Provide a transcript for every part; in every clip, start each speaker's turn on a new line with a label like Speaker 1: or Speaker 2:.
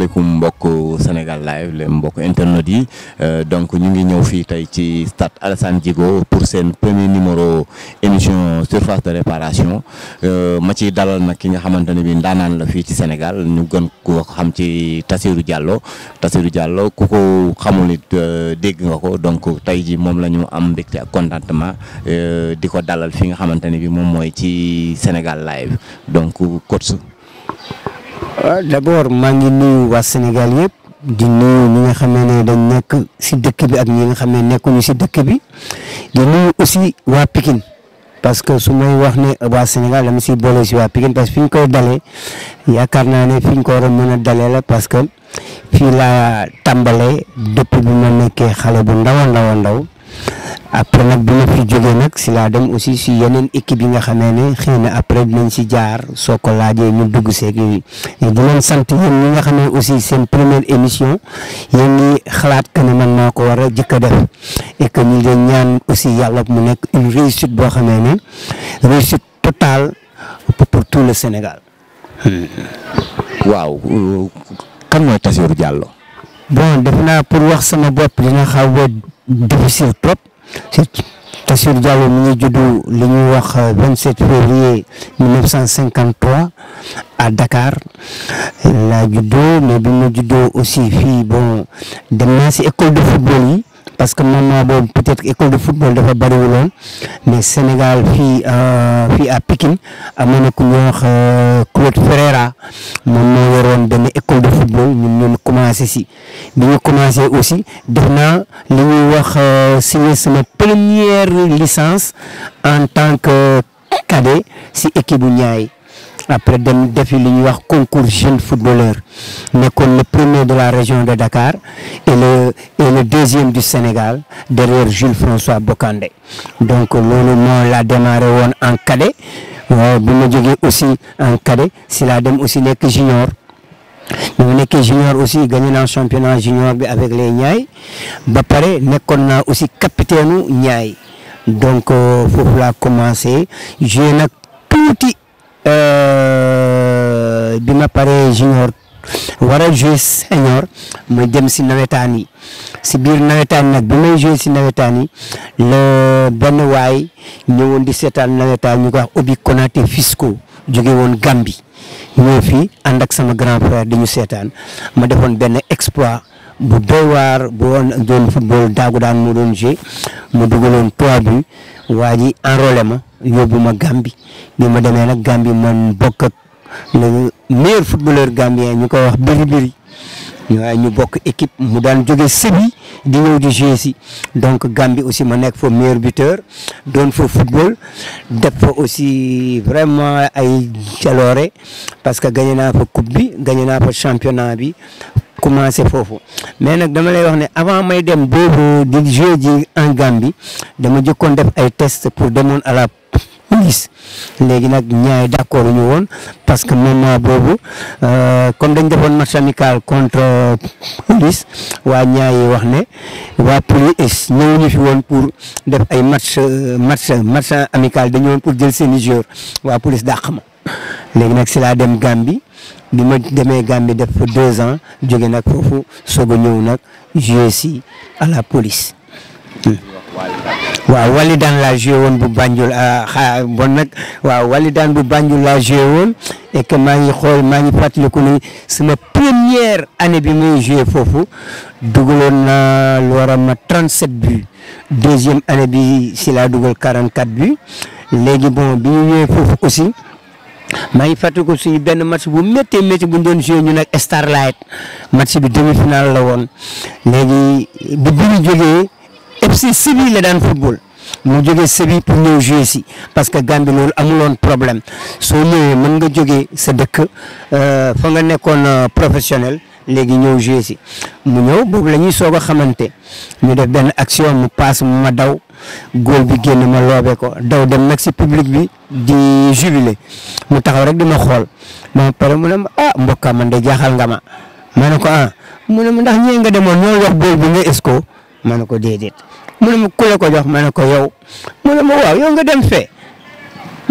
Speaker 1: asalaamaaleykum mbokk Sénégal live les mbokk internet yi donc ñu ngi ñëw fii tey ci stade Alassane Djigo pour seen premier numéro émission surface de réparation ma ci dalal nag ki nga xamante ne bi ndaanaan la fii ci Sénégal ñu gën ko xam ci Tassirou Diallo ku ko xamul it dégg nga ko donc tey ji moom la ñu am mbégte ak contentement di ko dalal fi nga xamante ne bi moom mooy ci Sénégal live donc coach.
Speaker 2: D'abord maa ngi nuyu waa Sénégal yëpp di nuyu ñi nga xam ne dañ nekk si dëkk bi ak ñi nga xam ne nekkuñu si dëkk bi di nuyu aussi waa Pikine parce que su may wax ne waa Sénégal dama si boole si waa Pikine parce que fi ñu koy dalee yaakaar naa ne fi ñu ko war a mën a dalee la parce que fii laa tàmbalee depuis bi ma nekkee xale bu ndaw après nag bi ma fi jógee nag si laa dem aussi si yeneen équipe yi nga xamee ne xëy na après dinañ si jaar soo ko laajee ñu dugg seeg yooyu di leen sant yéen ñi nga xam ne aussi seen première émission yéen ñi xalaat que ne man maa ko war a jëkk a def et que ñu leen ñaan aussi yàlla mu nekk une réussite boo xamee ne réussite totale pour tout le Sénégal.
Speaker 1: waaw kan mooy Tassirou Diallo.
Speaker 2: bon def naa pour wax sama bopp dina xaw a difficile trop. Tassirou Diallo mi ngi juddu li ñuy wax 27 février 1953 à Dakar laa juddoo mais bi ma juddoo aussi fii bon dem naa si école de football yi parce que moment boobu peut-être école de football dafa bariwuloon mais Sénégal fii à Pikine amoon na ku ñuy wax Claude Ferreira moom moo yoroon benn école de football ñun commencé si bi ñu commencé aussi def naa li ñuy wax signé sama première licence en tant que cadet si équipe bu Niayes après dem defi li ñuy wax concours jeune footballeur nekkoon le premier de la région de Dakar et le deuxième du Sénégal derrière Jules François Bocandé donc loolu moo la démarré woon en cadet bi ma jógee aussi en cadet si laa dem aussi nekk junior bi ma nekkee junior aussi gagné naa championnat junior bi avec les Niayes ba pare nekkoon naa aussi capitaine Niayes donc foofu laa commencé joué nag tuuti bi ma paree junior war a joué senior ma dem si nawetaan yi si biir nawetaan nag bi may joué si nawetaan yi la benn waay ñëwoon di seetaan nawetaan ñu ko wax Obi Konaté Fisco jóge woon Gambie ñëw fii ànd ak sama grand frère di ñu seetaan ma defoon benn exploit bu doy waar bu woon doon football daagu daan mu doon joué ma dugaloon 3 buts waa ji enrôlé ma yóbbu ma Gambie bi ma demee nag Gambie man bokk ak le meilleur footballeur gambien ñu koy wax Biri ñu bokk équipe mu daan jóge Sébi di ñëw di jouer si donc Gambie aussi ma nekk fa meilleur buteur doon fa football def fa aussi vraiment ay jaloore parce que gagné naa fa coupe bi gagné naa fa championnat bi commencé foofu mais nag dama lay wax ne avant may dem boobu di jouer ji en Gambie dama jëkkoon def ay test pour demoon à la police léegi nag Niayes d'accord ñu woon parce que moment boobu comme dañ defoon match amical contre police waa Niayes wax ne waa police ñëwuñu fi woon pour def ay match amical dañu woon pour jël seeni joueurs waa police dàq ma léegi nag si laa dem Gambie bi ma demee Gambie def fa 2 ans jóge nag foofu soog a ñëw nag joué si à la police. waaw Walidaan laa joué woon bu Banjul bon nag waaw Walidaan bu Banjul laa joué woon et que maa ngi fàttaliku ni sama première année bi muy joué foofu dugaloon naa lu war a ma 37 buts deuxième année bi si laa dugal 44 buts léegi bon bi ñu ñëwee foofu aussi maa ngi fàttaliku suñu benn match bu métti bu ñu doon joué ñu nag Starlight match bi demi-finale la woon léegi bi ñu jógee FC Sébi la daan football mu jógee Sébi pour ñëw jouer si parce que Gambie loolu amuloon problème soo ñëwee mën nga jógee sa dëkk fa nga nekkoon professionnel léegi ñëw jouer si mu ñëw boobu la ñuy soog a xamante ñu def benn action mu passe mu ma daw góol bi génn ma loobe ko daw dem nag si public bi di jubilé mu taxaw rek di ma xool ma pare mu ne ma mbokka man de jaaxal nga ma ne ko mu ne ma ndax ñee nga demoon ñoo wax góol bi nga esco ma ne ko déedéet mu ne ma ku la ko jox ma ne ko yow mu ne ma waaw yow nga dem fee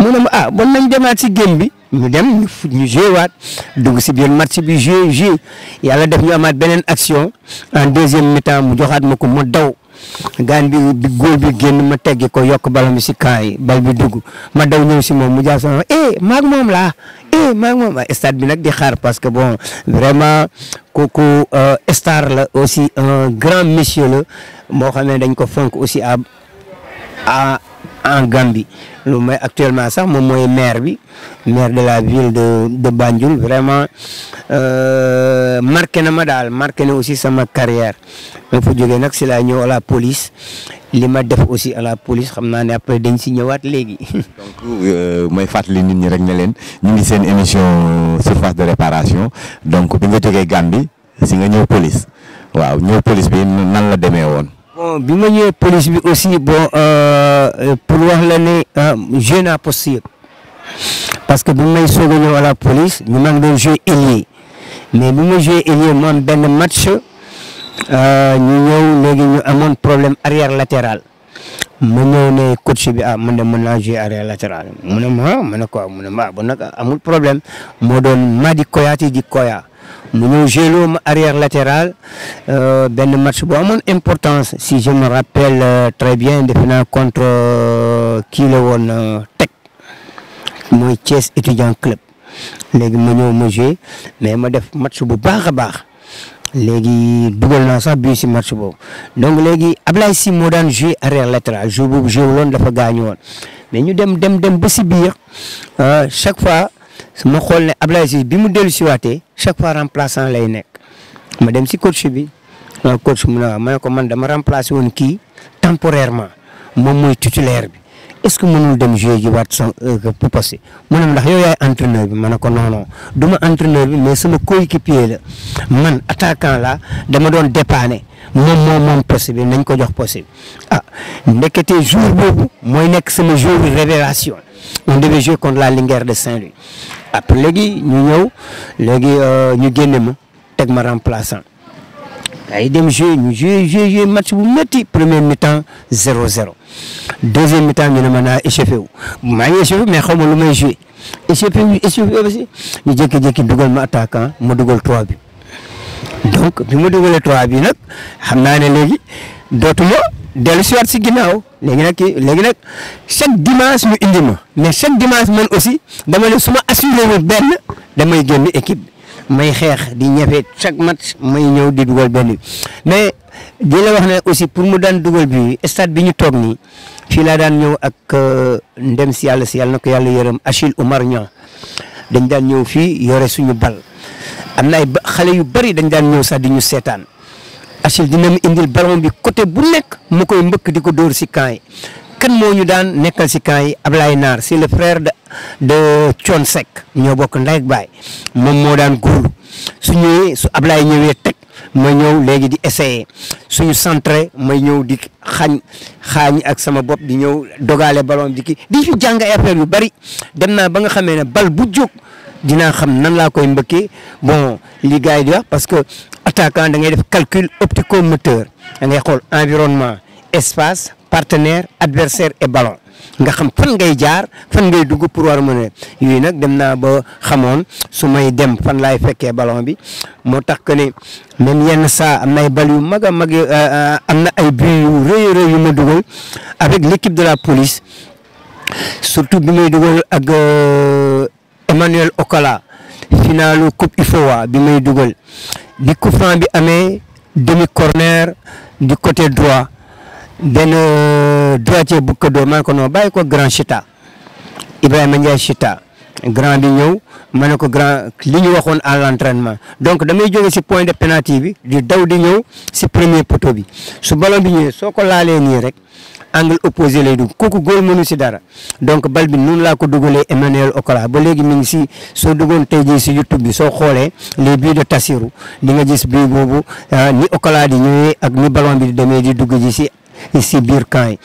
Speaker 2: mu ne ma ah bon nañ demaat si game bi ñu dem ñu joué waat dugg si biir match bi joué yàlla def ñu amaat beneen action en deuxième mi-temps mu joxaat ma ko ma daw gaan bi góol bi génn ma teggi ko yokk ballon bi si camp yi bal bi dugg ma daw ñëw si moom mu jaar sama maag moom laa maag moom stade bi nag di xaar parce que bon vraiment kooku star la aussi un grand monsieur la moo xam ne dañ ko fonk aussi en Gambie lu may actuellement sax moom mooy maire de la ville de Banjul vraiment marqué na ma daal marqué na aussi sama carrière ma fa jógee nag si laa ñëw à la police li ma def aussi à la police xam naa ne après dañ si ñëwaat léegi.
Speaker 1: donc may fàttali nit ñi rek ne leen ñu ngi seen émission surface de réparation donc bi nga jógee Gambie si nga ñëw police waaw ñëw police bi nan la demee woon.
Speaker 2: bon bi ma ñëwee police bi aussi bon pour wax la ne joué naa poste yëpp parce que bi may soog a ñëw à la police ñu maa ngi doon joué ailier mais bi ma joué ailier mu am benn match ñu ñëw léegi ñu amoon problème arrière latéral ma ñëw ne coach bi man de mën naa joué arrière latéral mu ne ma ne quoi mu ne ma bon nag amul problème moo doon Madi Koyati di Koya. mu ñëw gélo ma arrière latéral benn match bu amoon importance si je me rappelle très bien defe naa contre kii la woon Tech mooy Thiès étudiant club léegi ma ñëw ma joué mais ma def match bu baax a baax léegi dugal naa sax bii si match boobu donc léegi Ablaye Sy moo daan joué arrière latéral jour boobu joué woon dafa gaañu woon mais ñu dem ba si biir chaque fois. ma xool ne Ablaye Sy bi mu dellu si waatee chaque fois remplaçant lay nekk ma dem si coach bi coach mu ne ma ne ko man dama remplacé woon kii temporairement moom mooy titulaire bi est-ce que mënul dem jouer ji waat son poste mu ne ndax yow yaay entraîneur bi ma ne ko non du ma entraîneur bi mais sama coéquipier la man attaquant la dama doon dépanner moom poste bi nañ ko jox poste bi ndekete jour boobu mooy nekk sama jour de révélation on devait jouer contre la Linguère de Saint-Louis après léegi ñu ñëw léegi ñu génne ma teg ma remplaçant ay dem jouer ñu jouer match bu métti premier mi-temps 0-0 deuxième mi-temps ñu ne ma naa échauffé wu maa ngi échauffé mais xaw ma lu may jouer échauffé aussi ñu jékki-jékki dugal ma attaquant ma dugal 3 bi donc bi ma dugalee 3 bi nag xam naa ne léegi dootuma dellu si waat si ginnaaw léegi nag chaque dimanche ñu indi ma mais chaque dimanche man aussi dama ne su ma assuré wu benn damay génn équipe bi may xeex di ñefe chaque match may ñëw di dugal benn mais di la wax ne aussi pour mu daan dugal bi stade bi ñu toog nii fii laa daan ñëw ak ndem si yàlla na ko yàlla yërëm Achille Oumar Niang dañ daan ñëw fii yore suñu bal am na ay xale yu bari dañ daan ñëw sax di ñu seetaan Achille dina mu indil ballon bi côté bu nekk mu koy mbëkk di ko dóor si camp yi kan moo ñu daan nekkal si camp yi Ablaye Naar c'est le frère de Thione Seck ñoo bokk ndey ak baay moom moo daan góorlu su Ablaye ñëwee teg ma ñëw léegi di essayer suñu centré may ñëw di xaañ ak sama bopp di ñëw dogale ballon bi di fi jàng ay affaire yu bari dem naa ba nga xamee ne bal bu jóg dinaa xam nan laa koy mbëkkee bon li gars yi di wax parce que attaquant da ngay def calcul optico-moteur da ngay xool environnement espace partenaire adversaire et ballon nga xam fan ngay jaar fan ngay dugg pour war a mën a yooyu nag dem naa ba xamoon su may dem fan laay fekkee ballon bi moo tax que ne même yenn saa am na ay bal yu mag a mag am na ay but yu rëy yu ma dugal avec l'équipe de la police surtout bi may dugal ak Emmanuel Okala finalu coupe UFOA bi may dugal bi coup franc bi amee demi corner du côté droit benn droitier bu ko dóor maa ko non bàyyi ko grand Chita Ibrahima Ndiaye Chita grand bi ñëw ma ne ko grand li ñu waxoon à l'entraînement donc damay jóge si point de pénalty bi di daw di ñëw si premier poteau bi su ballon bi ñëwee soo ko laalee nii rek angle opposé lay dugg kooku góol mënu si dara donc bal bi noonu laa ko dugalee Emmanuel Okala ba léegi mi ngi si soo duggoon tey jii si YouTube bi soo xoolee les buts de Tassirou di nga gis bii boobu ni Okala di ñëwee ak ni ballon bi di demee di dugg ji si biir camp yi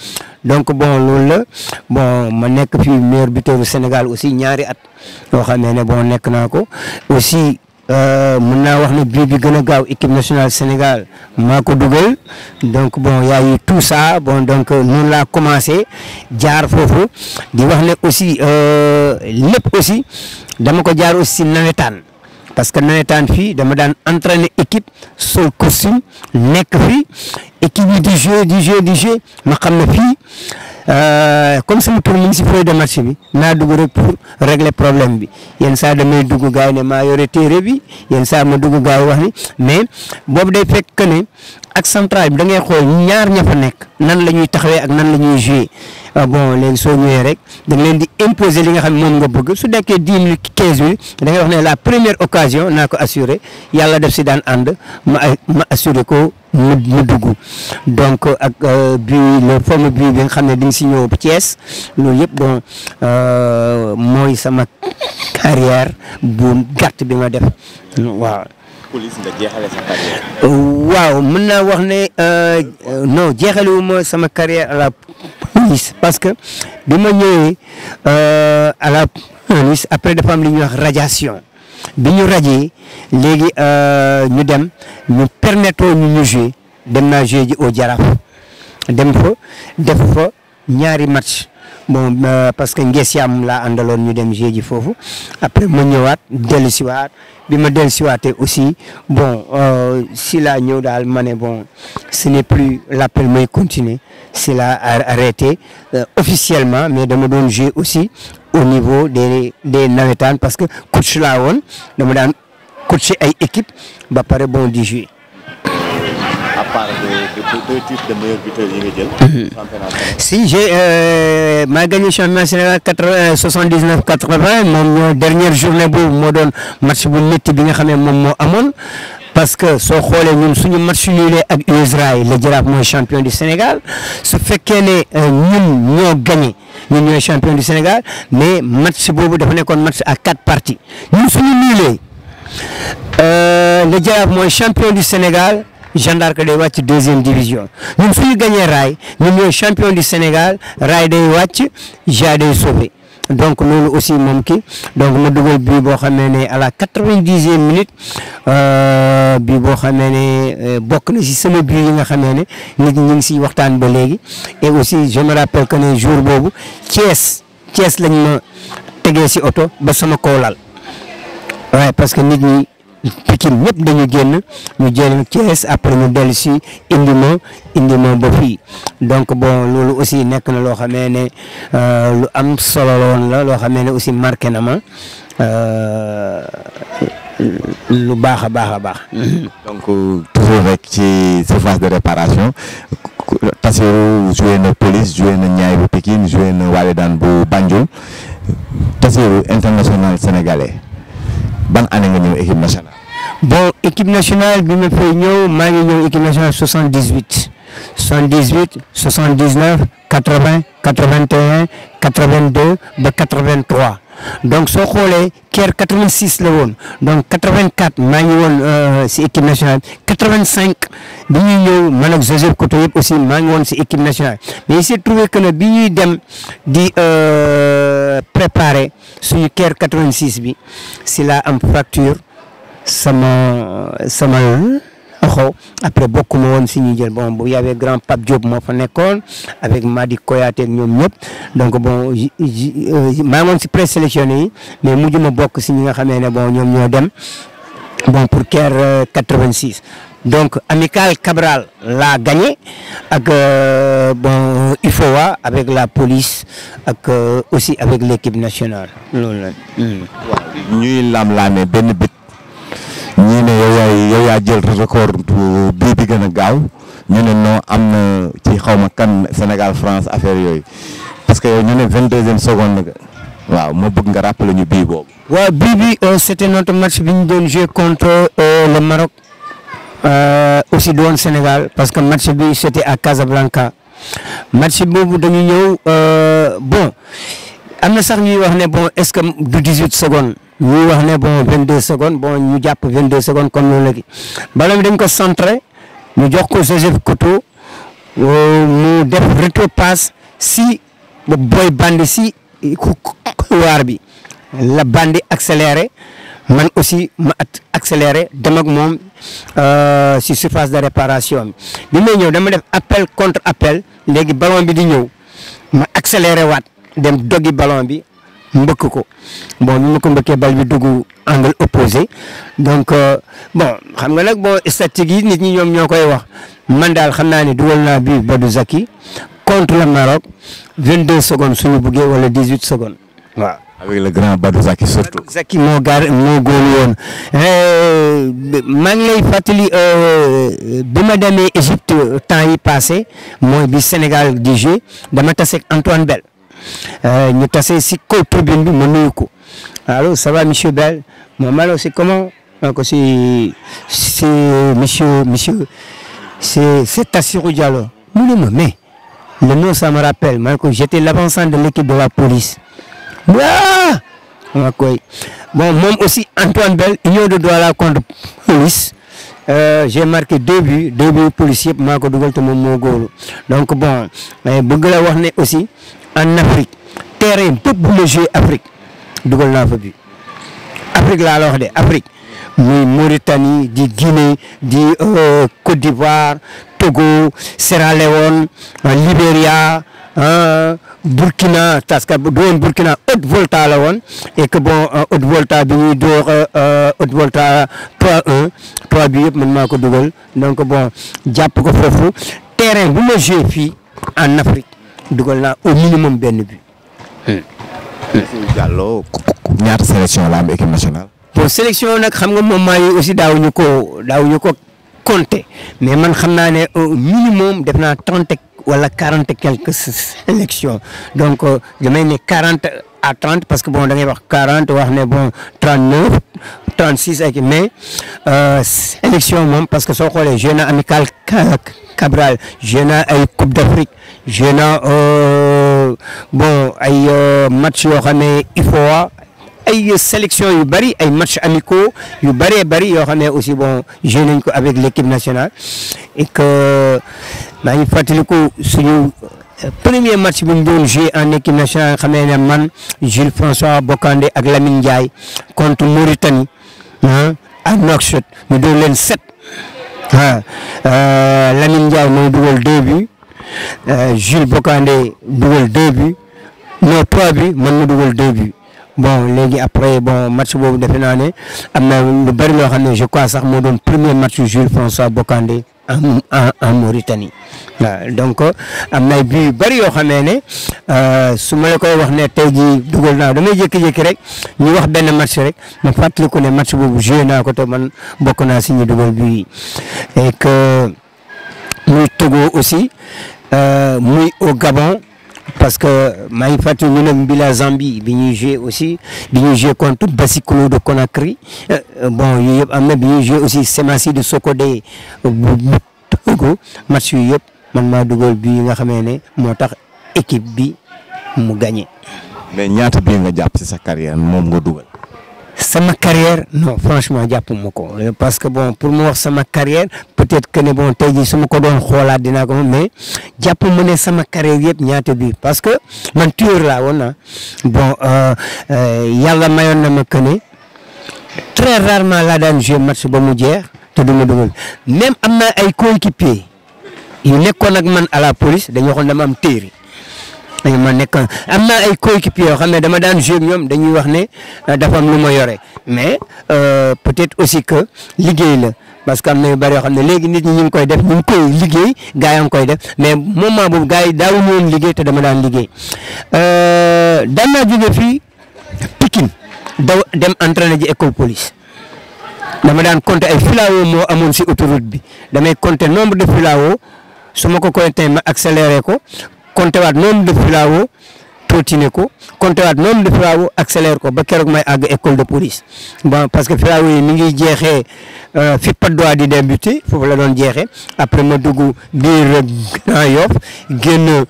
Speaker 2: donc bon loolu la bon ma nekk fii meilleur buteur du Sénégal aussi ñaari at yoo xam ne bon nekk naa ko aussi mën naa wax ne bii bi gën a gaaw équipe nationale Sénégal maa ko dugal donc bon y a eu tout ça bon donc noonu laa commencé jaar foofu di wax ne aussi lépp aussi dama ko jaar aussi nawetaan parce que nawetaan fii dama daan entraîner équipe sol costume nekk fii équipe yi di jouer ma xam ne fii comme sama tur mi ngi si feuille de match bi naa dugg rek pour régler problème bi yenn saa damay dugg gars yi ne maa yore téere bi yenn saa ma dugg gars yi wax ni mais boobu day fekk ne ak central bi da ngay xool ñaar ña fa nekk nan la ñuy taxawee ak nan la ñuy jouer bon léegi soo ñëwee rek da nga leen di imposer li nga xam ne moom nga bëgg su dekkee 10 minutes 15 minutes da ngay wax ne la première occasion naa ko assurer yàlla def si daan ànd ma assurer ko mu dugg donc ak bii le fameux bii bi nga xam ne di nga si ñëw Thiès loolu yëpp bon mooy sama carrière bu gàtt bi ma def waaw.
Speaker 1: police nga jeexale sa carrière.
Speaker 2: waaw mën naa wax ne non jeexale wu ma sama carrière à la police parce que bi ma ñëwee à la police après dafa am li ñuy wax radiation bi ñu radié léegi ñu dem ñu permettre ñu jouer dem naa jouer ji au Jaraaf dem fa def fa ñaari match bon parce que Ngesiam laa àndaloon ñu dem jouer ji foofu après ma ñëwaat dellusiwaat bi ma dellusiwaatee aussi bon si laa ñëw daal ma ne bon ce n'est plus l'appel may continuer si laa arrêté officiellement mais dama doon jouer aussi au niveau des nawetaan parce que coach laa woon dama daan coacher ay équipe ba pare bon di jouer.
Speaker 1: À part deux titres de meilleur buteur yi nga jël.
Speaker 2: si j'ai maa gagné championnat Sénégal 79-80 moom dernière journée boobu moo doon match bu métti bi nga xam ne moom moo amoon parce que soo xoolee ñun suñu match nul ak Israël le Jaraaf mooy champion du Sénégal su fekkee ne ñun ñoo gagné ñun ñooy champion du Sénégal mais match boobu dafa nekkoon match à 4 parties ñun suñu nulee le Jaraaf mooy champion du Sénégal. Jeanne d'Arc day wàcc deuxième division ñun suñu gagné raay ñun ñooy champion du Sénégal raay day wàcc ja day sauvé donc loolu aussi moom kii donc ma dugal bii boo xamee ne à la 90e minute bii boo xamee ne bokk na si sama bii yi nga xamee ne nit ñi ñu ngi siy waxtaan ba léegi et aussi je me rappelle que ne jour boobu Thiès lañ ma tegee si oto ba sama kaw lal waaye parce que nit ñi Pikine ñëpp dañu génn ñu jël Thiès après ñu dellu si indi ma ba fii donc bon loolu aussi nekk na loo xamee ne lu am solo la woon la loo xamee ne aussi marqué na ma lu baax a baax.
Speaker 1: donc toujours rek ci surface de réparation Tassirou joué na Police joué na Niayes bu Pikine joué na Walidane bu Banjul Tassirou international sénégalais ban année nga ñëw équipe nationale.
Speaker 2: bon équipe nationale bi ma fay ñëw maa ngi ñëw équipe nationale 78 79 80 81 82 ba 83 donc soo xoolee Caire 86 la woon donc 84 maa ngi woon si équipe nationale 85 bi ñuy ñëw man ak Joseph Koto yëpp aussi maa ngi woon si équipe nationale mais il s'est trouvé que ne bi ñuy dem di préparer suñu Caire 86 bi si la am fracture sama loxo après bokkuma woon si ñuy jël bon bu y avait grand Pape Diop moo fa nekkoon avec Madi Koyaté ak ñoom ñëpp donc bon maa ngi woon si présélectionné yi mais mujj ma bokk si ñi nga xamee ne bon ñoom ñoo dem bon pour Caire 86 donc Amical Cabral l'a gagné ak bon UFOA avec la police ak aussi avec l'équipe nationale loolu la.
Speaker 1: waaw ñuy lam-laamee benn bit ñii ne yow yaa jël record bii bi gën a gaaw ñu ne non am na ci xawma kan Sénégal France affaire yooyu parce que yow ñu ne 22e seconde nga waaw ma bëgg nga rappeler ñu bii boobu. waaw
Speaker 2: bii bi c'était notre match bi ñu doon jouer contre le Maroc aussi doon Sénégal parce que match bi c'était à Casablanca match boobu dañu ñëw bon am na sax ñuy wax ne bon est-ce que du 18 secondes. ñuy wax ne bon 22 secondes bon ñu jàpp 22 secondes comme noonu la gi ballon bi dañ ko centré ñu jox ko Joseph Koto mu def rétro-passe si boy bandi si couloir bi la bandi accéléré man aussi ma accéléré dem ak moom si surface de réparation bi may ñëw dama def appel contre appel léegi ballon bi di ñëw ma accéléré waat dem doggi ballon bi mbëkk ko bon bi ma ko mbëkkee bal bi dugg angle opposé donc bon xam nga nag bon statistique yi nit ñi ñoom ñoo koy wax man daal xam naa ne dugal naa bi Badou Zaki contre le Maroc 22 secondes suñu buggee wala 18 secondes waaw.
Speaker 1: avec le grand Badou Zaki surtout.
Speaker 2: Badou Zaki moo góolu woon maa ngi lay fàttali bi ma demee Égypte temps yi passé mooy bi Sénégal di jouer dama tase ak Antoine Bell ñu tase si kaw tribune bi ma nuyu ko allo ça va monsieur Bell moom alors c'est comment donc c'est monsieur c'est Tassirou Diallo mu ne ma mais le nom ça me rappelle man ko j'étais l'avant-centre de l'équipe de la police ah ma koy bon moom aussi Antoine Bell union de Douala contre police j'ai marqué 2 buts police yëpp maa ko dugal te moom moo góolu donc bon mais bëgg la wax ne aussi en Afrique terrain bépp bu ma joué Afrique dugal naa fa bi Afrique laa la wax de Afrique muy Mauritanie di Guinée di Côte d'Ivoire Togo Sierra Leone Libéria Burkina parce que doon Burkina Haute-Volta la woon et que bon Haute-Volta bi ñuy door Haute-Volta 3-1 3 bi yëpp man maa ko dugal donc bon jàpp ko foofu terrain bu ma joué fii en Afrique dugal naa au minimum benn but.
Speaker 1: Diallo ñaata sélection la am équipe nationale.
Speaker 2: bon sélection nag xam nga moment yi aussi daawuñu ko compter mais man xam naa ne au minimum def naa 30 wala 40 et quelques sélections donc damay ne 40 à 30 parce que bon da ngay wax 40 wax ne bon 39 36 ak mais sélection moom parce que soo xoolee jeune amical Cabral jeune ay Coupe d'Afrique jeune bon ay match yoo xam ne IFOA ay sélection yu bari ay matchs amicaux yu bëree bëri yoo xam ne aussi bon joué nañ ko avec l'équipe nationale et que maa ngi fàttaliku suñu premier match bi ñu doon joué en équipe nationale xam ne man Jules François Bocandé ak Lamine Ndiaye contre Mauritanie à Nouakchott ñu doon leen 7 Lamine Ndiaye moo dugal 2 buts Jules Bocandé dugal 2 buts non 3 buts man ma dugal 2 buts. bon léegi après bon match boobu defe naa ne am na lu bari loo xam ne je crois sax moo doon premier match Jules François Bocandé en Mauritanie waaw donc am na bii yu bari yoo xamee ne su ma la koy wax ne tey jii dugal naa damay jékki-jékki rek ñu wax benn match rek ma fàttali ko ne match boobu joué naa ko te man bokk naa si ñu dugal bii et que muy Togo aussi muy au Gabon. parce que maa ngi fàttali ñu ne Mbila Zambie bi ñuy joué aussi bi ñuy joué contre Bassikolo de Conakry bon yooyu yëpp am na bi ñuy joué aussi Semasi de Sokodé bu Togo match yu yëpp man maa dugal bii nga xamee ne moo tax équipe bi mu gagné.
Speaker 1: mais ñaata bii nga jàpp ci sa carrière moom nga dugal.
Speaker 2: sama carrière non franchement jàppuma ko parce que bon pour mu wax sama carrière peut-être que ne bon tey jii su ma ko doon xoolaat dinaa ko mais jàpp mu ne sama carrière yëpp ñaata bi parce que man tueur laa woon na bon yàlla mayoon na ma que ne très rarement laa daan jouer match ba mu jeex te du ma dugal même am na ay coéquipiers yu nekkoon ak man à la police dañu waxoon dama am téere ma nekk am naa ay coéquipiers yoo xam ne dama daan jouer ñoom dañuy wax ne dafa am lu ma yore mais peut-être aussi que liggéey la parce que am na yu bari yoo xam ne léegi nit ñi ñu ngi koy def ñu ngi koy liggéey gars yi ngi koy def mais moment boobu gars yi daawuñu woon liggéey te dama daan liggéey daan naa jóge fii Pikine daw dem entraîner ji école police dama daan compter ay filao moo amoon si autoroute bi damay compter nombre de filao su ma ko compter ma accéléré ko. compté waat nombre de filao trottiner ko compté waat nombre de filao accélère ko ba keroog may àgg école de police bon parce que filao yi mi ngi jeexee fi Patte d'Oie di débuté foofu la doon jeexee après ma dugg biir Grand Yoff génn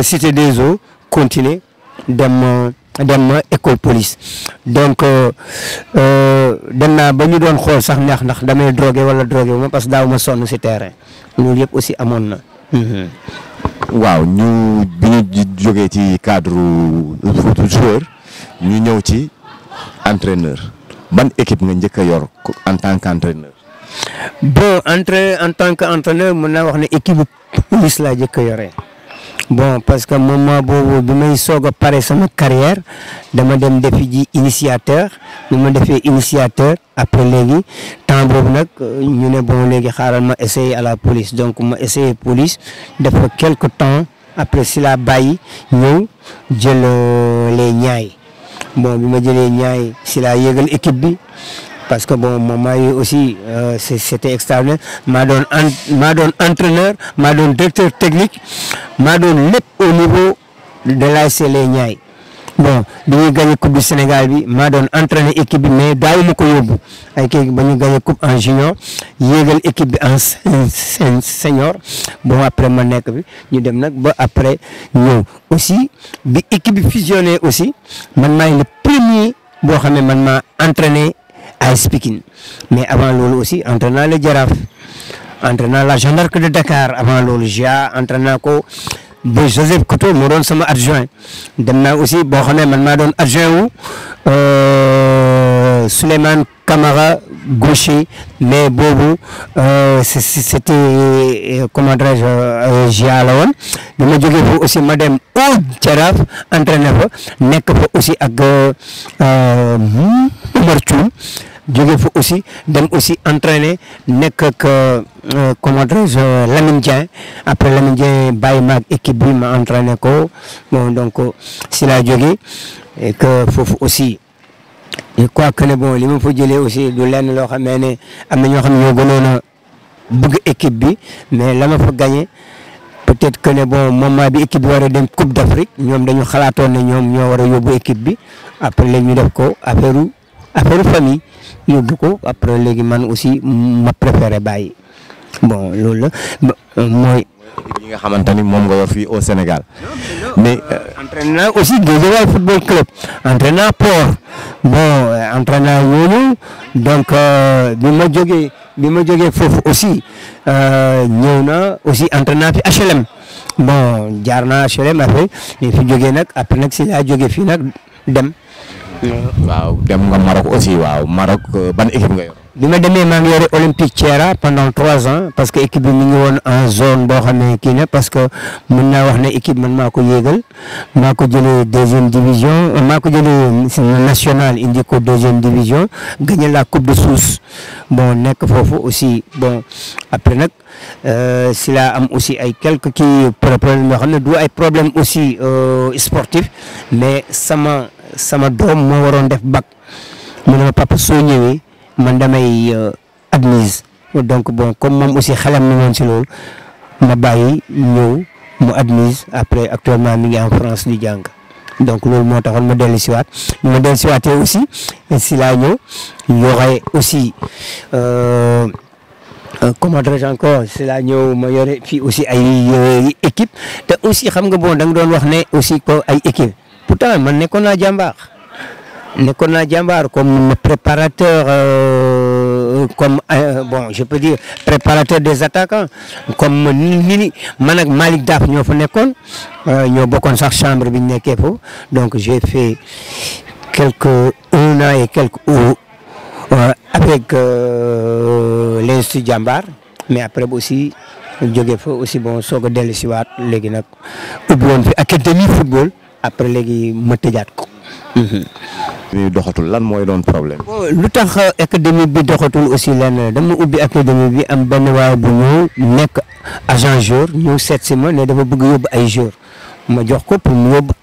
Speaker 2: Cité des Eaux continuer dem école police donc dem naa ba ñu doon xool sax ndax damay drogué wala drogué wu ma parce que daaw ma sonn si terrain loolu yëpp aussi amoon na.
Speaker 1: waaw ñu bi ñu jógee ci cadre joueur ñu ñëw ci entraîneur ban équipe nga njëkk a yor en tant qu'entraîneur.
Speaker 2: bon en tant qu'entraîneur mën naa wax ne équipe police laa njëkk a yore. bon parce que moment boobu bi may soog a pare sama carrière dama dem defi ji initiateur bi ma defee initiateur après léegi temps boobu nag ñu ne bon léegi xaaral ma essayer à la police donc ma essayer police def ko quelque temps après si la bàyyi ñëw jël les Niayes bon bi ma jëlee Niayes si la yëgal équipe bi parce que bon moment yi aussi c'était extraordinaire maa doon entraîneur maa doon directeur technique maa doon lépp au niveau de l'ASC les Niayes bon bi ñuy gagné coupe du Sénégal bi maa doon entraîner équipe bi mais daawu ma ko yóbbu ay kii ba ñu gagné coupe en junior yéegal équipe bi en senior bon après ma nekk bi ñu dem nag ba après ñëw aussi bi équipe bi fusionné aussi man maay le premier boo xam ne man maa entraîné AS Pikine mais avant loolu aussi entraîné le Jaraaf entraîné la Jeanne d'Arc de Dakar avant loolu entraîné ko ba Joseph Couto moo doon sama adjoint dem naa aussi boo xam ne man maa doon adjoint wu Souleymane Camara gaucher mais boobu c'était comment dirais-je GIA la woon bi ma jógee foofu aussi ma dem au Jaraaf entraîné fa nekk fa aussi ak Omar Thioum jógee fa aussi dem aussi entraîné nekk ak comment dirais-je Lamine Dieng après Lamine Dieng bàyyi ma ak équipe bi ma entraîné ko bon donc si laa jógee et que foofu aussi je crois que ne bon li ma fa jëlee aussi du lenn loo xam ne am na ñoo xam ne ñoo gënoon a bëgg équipe bi mais la ma fa gagné peut-être que ne bon moment bi équipe bi war a dem Coupe d'Afrique ñoom dañu xalaatoon ne ñoom ñoo war a yóbbu équipe bi après léegi ñu def ko affaire famille yóbbu ko après léegi man aussi ma préféré bàyyi bon loolu la mooy.
Speaker 1: yi nga xamante ni moom nga yor fii au Sénégal mais.
Speaker 2: entraîné naa aussi Guédiawaye football club entraîné naa Port bon entraîné naa ñooñu donc bi ma jógee foofu aussi ñëw na aussi entraîné naa fi HLM bon jaar naa HLM après ñu fi jógee nag après nag si laa jógee fii nag dem.
Speaker 1: waaw dem nga Maroc aussi waaw Maroc ban équipe nga yor.
Speaker 2: bi ma demee maa ngi yore Olympique Thiera pendant 3 ans parce que équipe bi mi ngi woon en zone boo xam ne kii na parce que mën naa wax ne équipe man maa ko yéegal maa ko jëlee 2e division maa ko jëlee national indi ko 2e division gagné la coupe de Sousse bon nekk foofu aussi bon après nag si la am aussi ay quelques kii problème yoo xam ne du ay problème aussi sportif mais sama doom moo waroon def bac mu ne ma papa soo ñëwee man damay admise donc bon comme moom aussi xelam na woon si loolu ma bàyyi ñëw mu admise après actuellement mi ngi en France di jàng donc loolu moo taxoon ma dellu siwaat ma dellu siwaatee aussi si laa ñëw yore aussi comment dirais-je encore si laa ñëw ma yore fii aussi ay équipe te aussi xam nga bon da nga doon wax ne aussi ko ay équipe pourtant man nekkoon naa jàmbaar comme préparateur comme bon je peux dire préparateur des attaquants comme ni man ak Malick Daf ñoo fa nekkoon ñoo bokkoon sax chambre bi ñu nekkee foofu donc j'ai fait un an et quelques avec l'Institut Jambar mais après aussi jógee fa aussi bon soog a dellu si waat léegi nag ubbi woon fi académie football après léegi ma tëjaat ko.
Speaker 1: bi doxatul lan mooy doon problème.
Speaker 2: lu tax académie bi doxatul aussi lenn dama ubbi académie bi am benn waay bu ñëw nekk agent joueur ñëw seet si ma ne dafa bëgg yóbbu ay joueur ma jox ko pour mu yóbbu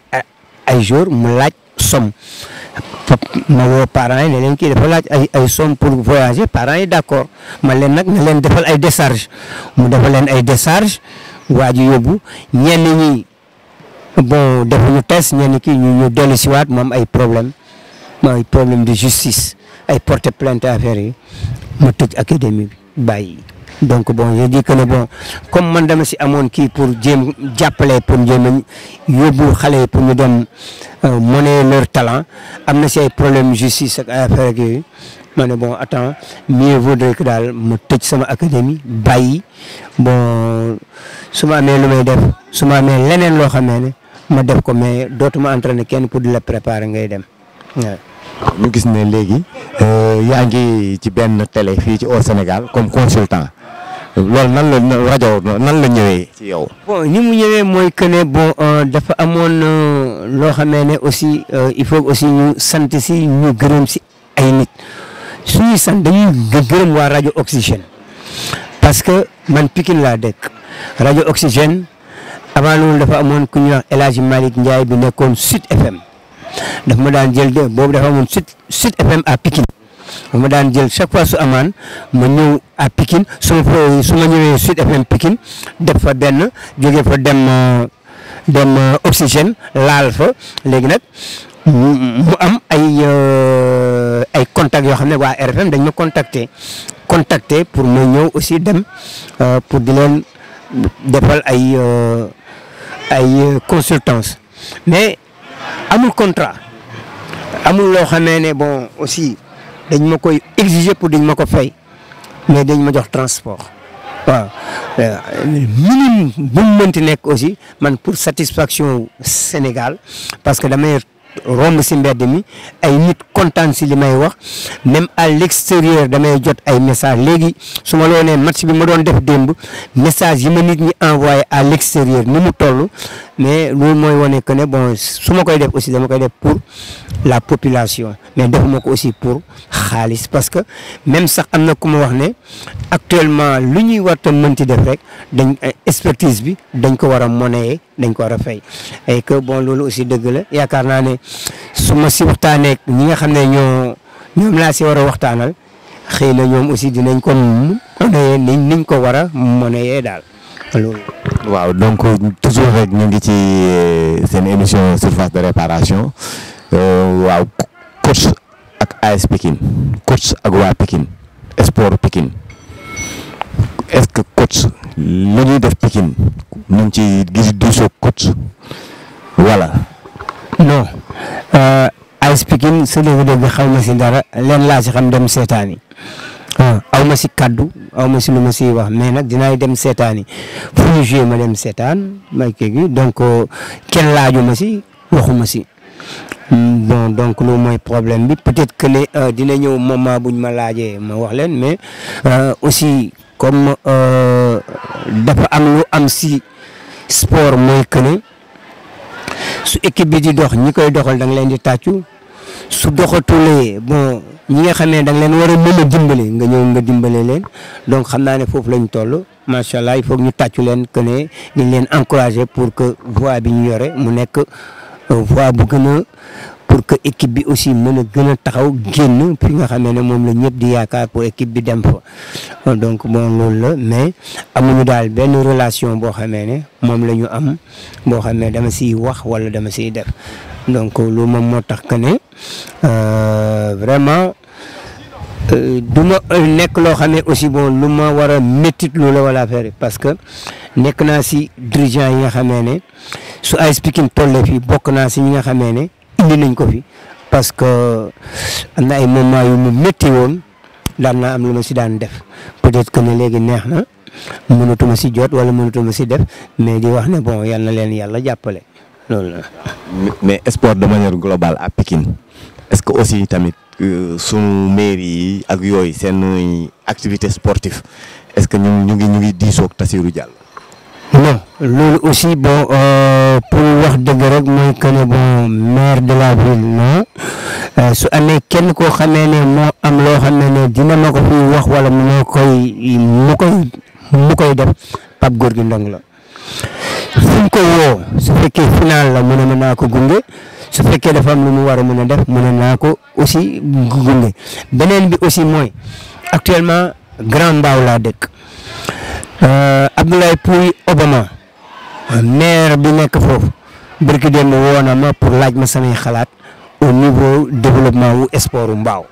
Speaker 2: ay joueur mu laaj somme ma woo parents yi ne leen kii dafa laaj ay somme pour voyager parents yi d'accord ma leen nag ne leen defal ay décharge mu defal leen ay décharge waa ji yóbbu ñenn ñi bon defuñu test ñenn kii ñu dellu si waat moom ay problème de justice ay porter plainte affaire yi ma tëj académie bi bàyyi donc bon je dis que ne bon comme man dama si amoon kii pour jéem jàppale pour jéem a yóbbu xale yi pour ñu dem monnaie leur talent am na si ay problème justice ak affaire ak yooyu ma ne bon attends mieux vaudrait que daal ma tëj sama académie bàyyi bon su ma amee lu may def su ma amee leneen loo xamee ne ma def ko mais dootuma entraîner kenn pour di la préparer ngay dem waaw.
Speaker 1: ñu gis ne léegi yaa ngi ci benn télé fii ci au Sénégal comme consultant loolu nan la rajo nan la ñëwee ci yow.
Speaker 2: bon ni mu ñëwee mooy que ne bon dafa amoon loo xamee ne aussi il faut aussi ñu sant si ñu gërëm si ay nit suñuy sant dañuy gërëm waa rajo Oxygène parce que man Pikine laa dëkk rajo Oxygène avant loolu dafa amoon ku ñuy wax El Hadj Malick Ndiaye bi nekkoon Sud FM daf ma daan jël boobu dafa amoon Sud FM à Pikine. ma daan jël chaque fois su amaan ma ñëw à Pikine su ma ñëwee Sud FM Pikine def fa benn jóge fa dem Oxygène laal fa léegi nag mu am ay contacts yoo xam ne waa RFM dañ ma contacter pour ma ñëw aussi dem pour di leen defal ay consultance mais amul contrat amul loo xamee ne bon aussi dañ ma koy exiger pour dañ ma ko fay mais dañ ma jox transport waaw minimum bu mu mënti nekk aussi man pour satisfaction Sénégal parce que damay romb si mbedd mi ay nit kontaan si li may wax même à l'extérieur damay jot ay message léegi su ma loo nee match bi ma doon def démb message yi ma nit ñi envoyé à l'extérieur ni mu toll mais loolu mooy wane que ne bon su ma koy def aussi dama koy def pour la population mais defuma ko aussi pour xaalis parce que même sax am na ku ma wax ne actuellement lu ñuy war a mënti def rek dañ expertise bi dañ ko war a monnayer dañ ko war a fay et que bon loolu aussi dëgg la yaakaar naa ne su ma si waxtaanee ñi nga xam ne ñoom laa si war a waxtaanal xëy na ñoom aussi dinañ ko monnayer niñ ko war a monnayer daal loolu.
Speaker 1: waaw donc toujours rek ñu ngi ci seen émission surface de réparation waaw coach ak AS Pikine coach ak waa Pikine sport Pikine est-ce que coach lu ñuy def Pikine ñu ngi ci gis diisoo coach voilà.
Speaker 2: non AS Pikine sa dëgg-dëgg xaw ma si dara leen laa si xam dem seetaani aw ma si kaddu aw ma si lu ma siy wax mais nag dinaay dem seetaani fu ñu joué ma dem seetaan may kii gi donc kenn laaju ma si waxu ma si bon donc loolu mooy problème bi peut-être que ne dina ñëw moment buñ ma laajee ma wax leen mais aussi comme dafa am lu am si sport mooy que ne su équipe bi di dox ñi koy doxal da nga leen di tàccu su doxatulee bon ñi nga xam ne da nga leen war a mën a dimbale nga ñëw nga dimbale leen donc xam naa ne foofu lañ toll macha allah il faut que ñu tàccu leen que ne dañ leen encourager pour que voie bi ñu yore mu nekk voie bu gën a pour que équipe bi aussi mën a gën a taxaw génn fi nga xam ne moom la ñëpp di yaakaar pour équipe bi dem fa donc bon loolu la mais amuñu daal benn relation boo xamee ne moom la ñu am boo xam ne dama siy wax wala dama siy def donc loolu moom moo tax que ne vraiment du ma nekk loo xam ne aussi bon lu ma war a méttit lu la wala affaire parce que nekk naa si dirigeant yi nga xamee ne su AS Pikine tolle fii bokk naa si ñi nga xamee ne indi nañ ko fi parce que am na ay moments yu mu métti woon daan naa am lu ma si daan def peut-être que ne léegi neex na mënatuma si jot wala mënatuma si def mais di wax ne bon yal na leen yàlla jàppale loolu la.
Speaker 1: mais sport de manière globale à Pikine est-ce que aussi tamit sunu mairie yi ak yooyu seen activité sportive est-ce que ñu ngi diisoog Tahsirou Diallo.
Speaker 2: non loolu aussi bon pour wax dëgg rek mooy que ne bon maire de la ville non su amee kenn koo xamee ne moo am loo xam ne dina ma ko fi wax wala mu koy def Pape Gorgui Ndong la fu ko woo su fekkee final la mu ne mën naa ko gunge su fekkee dafa am lu mu war a mën a def mën naa ko aussi gunge beneen bi aussi mooy actuellement Grand Mbao laa dëkk. Abdoulaye Pouy Obama maire bi nekk foofu barki démb woo na ma pour laaj ma samay xalaat au niveau développement wu sport u Mbao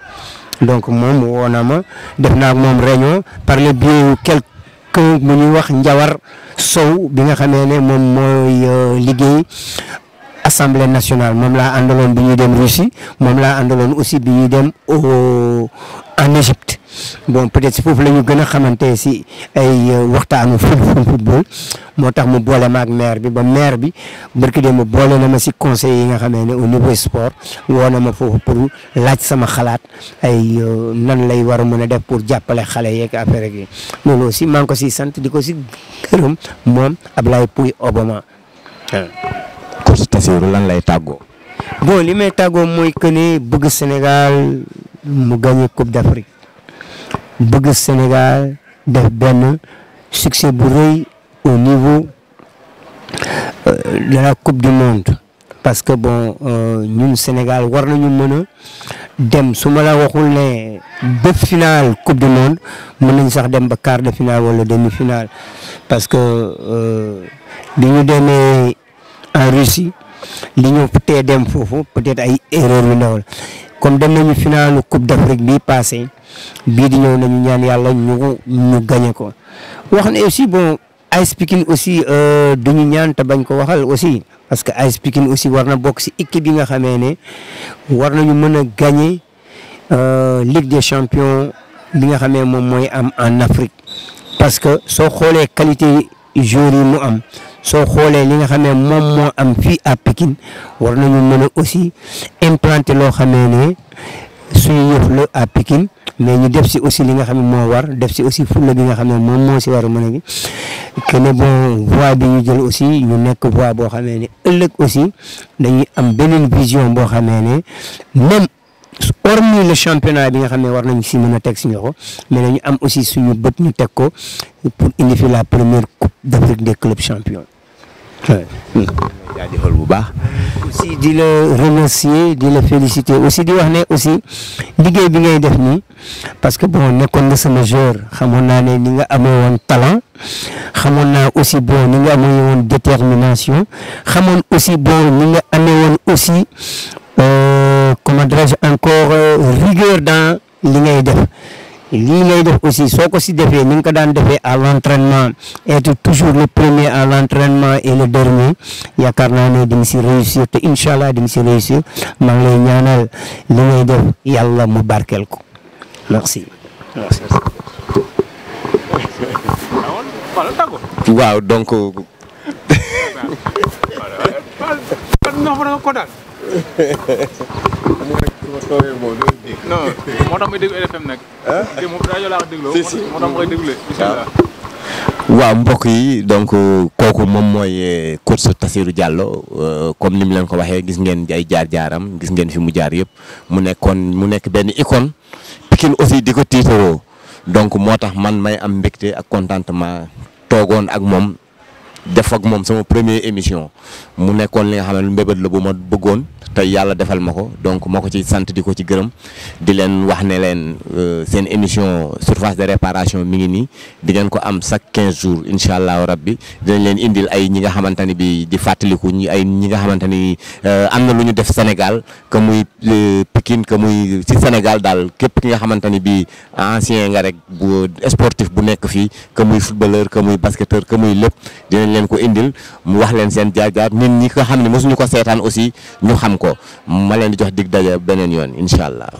Speaker 2: donc moom woo na ma def naa ak moom réunion par le biais quelqu'un mu ñuy wax Njawar Sow bi nga xamee ne moom mooy liggéey Assemblée nationale moom laa àndaloon bi ñuy dem Russie moom laa àndaloon aussi bi ñuy dem en Égypte bon peut-être si foofu la ñu gën a xamante si ay waxtaanu football moo tax mu boole ma ak maire bi ba maire bi barki de mu boole na ma si conseil yi nga xamee ne au niveau sport woo na ma foofu pour laaj sama xalaat ay nan lay war a mën a def pour jàppale xale yeeg affaire yi loolu aussi maa ngi ko si sant di ko si gërëm moom Ablaye Pouy Obama.
Speaker 1: coach Tassirou lan lay tàggoo.
Speaker 2: bon li may tàggoo mooy que ne bëgg Sénégal mu gagné Coupe d'Afrique bëgg Sénégal def benn succès bu rëy au niveau de la Coupe du Monde parce que bon ñun Sénégal war nañu mën a dem su ma la waxul ne ba finale Coupe du Monde mën nañ sax dem ba quart de finale wala demi-finale parce que bi ñu demee en Russie li ñu tee dem foofu peut-être ay erreur yu ndaw la comme dem nañu finale Coupe d'Afrique bii passé bii di ñëw nañu ñaan yàlla ñu gagné ko wax ne aussi bon AS Pikine aussi duñu ñaan te bañ ko waxal aussi parce que AS Pikine aussi war na bokk ci équipe yi nga xamee ne war nañu mën a gagné Ligue des champions bi nga xamee moom mooy am en Afrique parce que soo xoolee qualité joueurs yi mu am soo xoolee li nga xamee moom moo am fii à Pikine war nañu mën a aussi implanter loo xamee ne suñu yëf la à Pikine mais ñu def si aussi li nga xam ne moo war def si aussi fulla bi nga xam ne moom moo si war a mën a gi que ne bon voie bi ñu jël aussi ñu nekk voie boo xamee ne ëllëg aussi dañuy am beneen vision boo xamee ne même hormis le championnat bi nga xam ne war nañ si mën a teg si ñoxo mais dañu am aussi suñu bët ñu teg ko pour indi fi la première coupe d'Afrique des clubs champions.
Speaker 1: jaajëfal bu baax.
Speaker 2: aussi di la remercier di la féliciter aussi di wax ne aussi liggéey bi ngay def nii parce que bon nekkoon nga sama joueur xamoon naa ne ni nga amee woon talent xamoon naa aussi bon ni nga amee woon détermination xamoon aussi bon ni nga amee woon aussi comment dirais-je encore rigueur dans li ngay def. lii ngay def aussi soo ko si defee ni nga ko daan defee à l'entraînement être toujours le premier à l'entraînement et le dernier yaakaar naa ne di nga si réussir te incha allah di nga si réussir maa ngi lay ñaanal li ngay def yàlla mu barkeel ko merci.
Speaker 1: waaw donc.
Speaker 3: non moo tax may déglu RFM nag. moom rajo laa ko dégloo. moo tax ma koy déglu incha allah.
Speaker 1: waaw mbokk yi donc kooku moom mooy coach Tassirou Diallo comme ni mu leen ko waxee gis ngeen ay jaar-jaaram gis ngeen fi mu jaar yëpp mu nekk benn icône Pikine aussi di ko tiitaroo donc moo tax man may am mbégte ak contentement toogoon ak moom def ak moom sama première émission mu nekkoon li nga xam ne mbébét la bu ma bëggoon te yàlla defal ma ko donc moo ko ci sant di ko ci gërëm di leen wax ne leen seen émission surface de réparation mi ngi nii di ngeen ko am chaque 15 jours incha allahu rabbi dinañ leen indil ay ñi nga xamante ni bi di fàttaliku ñi nga xamante ni am na lu ñu def Sénégal que muy Pikine que muy ci Sénégal daal képp ki nga xamante ni bi ancien nga rek bu sportif bu nekk fii que muy footballeur que muy basketteur que muy lépp dinañ leen ko indil mu wax leen seen jaar-jaar nit ñi ko xam ne mosuñu ko seetaan aussi ñu xam ko ma leen di jox dig daje beneen yoon incha allah.